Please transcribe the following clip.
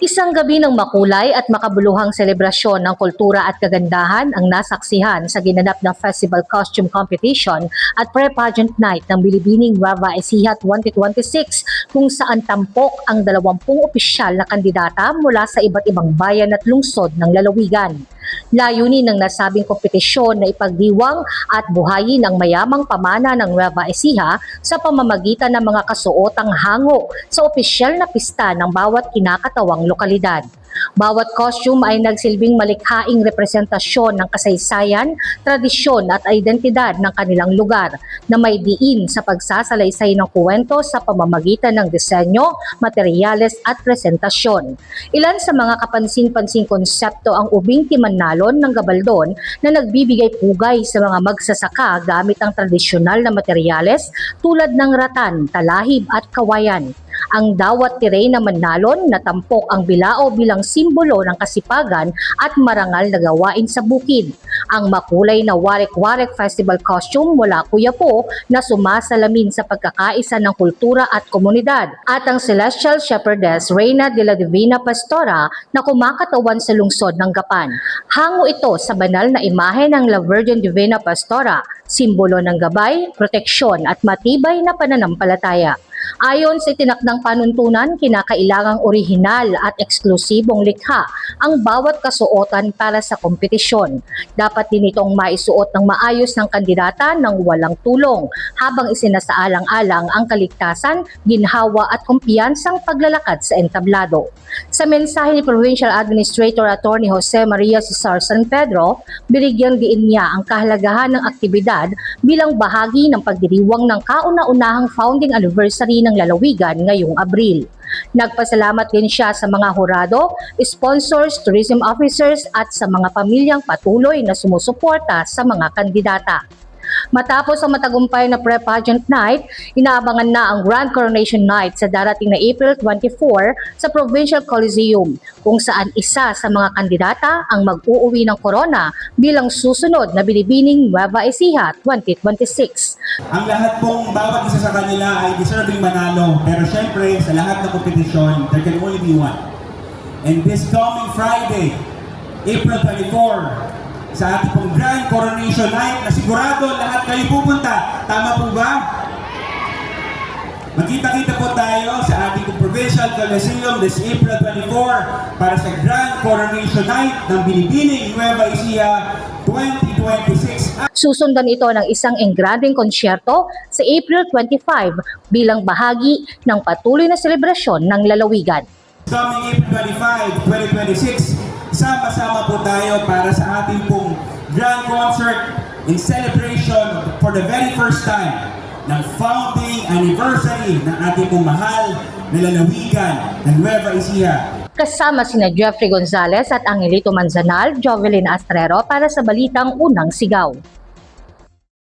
Isang gabi ng makulay at makabuluhang selebrasyon ng kultura at kagandahan ang nasaksihan sa ginanap na Festival Costume Competition at Pre-Pageant Night ng Bilibining Nueva Ecija 2026 kung saan tampok ang 20 opisyal na kandidata mula sa iba't ibang bayan at lungsod ng lalawigan. Layunin ng nasabing kompetisyon na ipagdiwang at buhayin ang mayamang pamana ng Nueva Ecija sa pamamagitan ng mga kasuotang hango sa opisyal na pista ng bawat kinakatawang lokalidad. Bawat costume ay nagsilbing malikhaing representasyon ng kasaysayan, tradisyon at identidad ng kanilang lugar na may diin sa pagsasalaysay ng kwento sa pamamagitan ng disenyo, materyales at presentasyon. Ilan sa mga kapansin-pansing konsepto ang ubing timanalon ng Gabaldon na nagbibigay pugay sa mga magsasaka gamit ang tradisyonal na materyales tulad ng ratan, talahib at kawayan. Ang dawat tiray na manalon na tampok ang bilao bilang simbolo ng kasipagan at marangal na gawain sa bukid. Ang makulay na Warek-Warek Festival costume mula Quiapo na sumasalamin sa pagkakaisa ng kultura at komunidad. At ang Celestial Shepherdess Reina de la Divina Pastora na kumakatawan sa lungsod ng Gapan. Hango ito sa banal na imahe ng La Virgen Divina Pastora, simbolo ng gabay, proteksyon at matibay na pananampalataya. Ayon sa itinakdang panuntunan, kinakailangang orihinal at eksklusibong likha ang bawat kasuotan para sa kompetisyon. Dapat din itong maisuot ng maayos ng kandidata ng walang tulong habang isinasaalang-alang ang kaligtasan, ginhawa at kumpiyansang paglalakad sa entablado. Sa mensahe ni Provincial Administrator Attorney Jose Maria Cesar San Pedro, binigyang diin niya ang kahalagahan ng aktibidad bilang bahagi ng pagdiriwang ng kauna-unahang founding anniversary ng lalawigan ngayong Abril. Nagpasalamat din siya sa mga hurado, sponsors, tourism officers at sa mga pamilyang patuloy na sumusuporta sa mga kandidata. Matapos ang matagumpay na Pre-Pageant Night, inaabangan na ang Grand Coronation Night sa darating na April 24 sa Provincial Coliseum, kung saan isa sa mga kandidata ang mag-uuwi ng korona bilang susunod na Bilibining Nueva Ecija 2026. Ang lahat pong bawat isa sa kanila ay deserving manalo, pero syempre sa lahat ng kompetisyon, there can only be one. And this coming Friday, April 24, sa ating pong Grand Coronation Night na sigurado lahat kayo pupunta. Tama po ba? Magkita-kita po tayo sa ating Provincial Coliseum this April 24 para sa Grand Coronation Night ng Bilibining Nueva Ecija 2026. Susundan ito ng isang engranding konsyerto sa April 25 bilang bahagi ng patuloy na selebrasyon ng lalawigan. Coming April 25, 2026, sama-sama po tayo para sa ating pong grand concert in celebration for the very first time ng founding anniversary ng ating pong mahal na lalawigan ng Nueva Ecija. Kasama sina Jeffrey Gonzalez at Angelito Manzanal, Jovelyn Astrero para sa Balitang Unang Sigaw.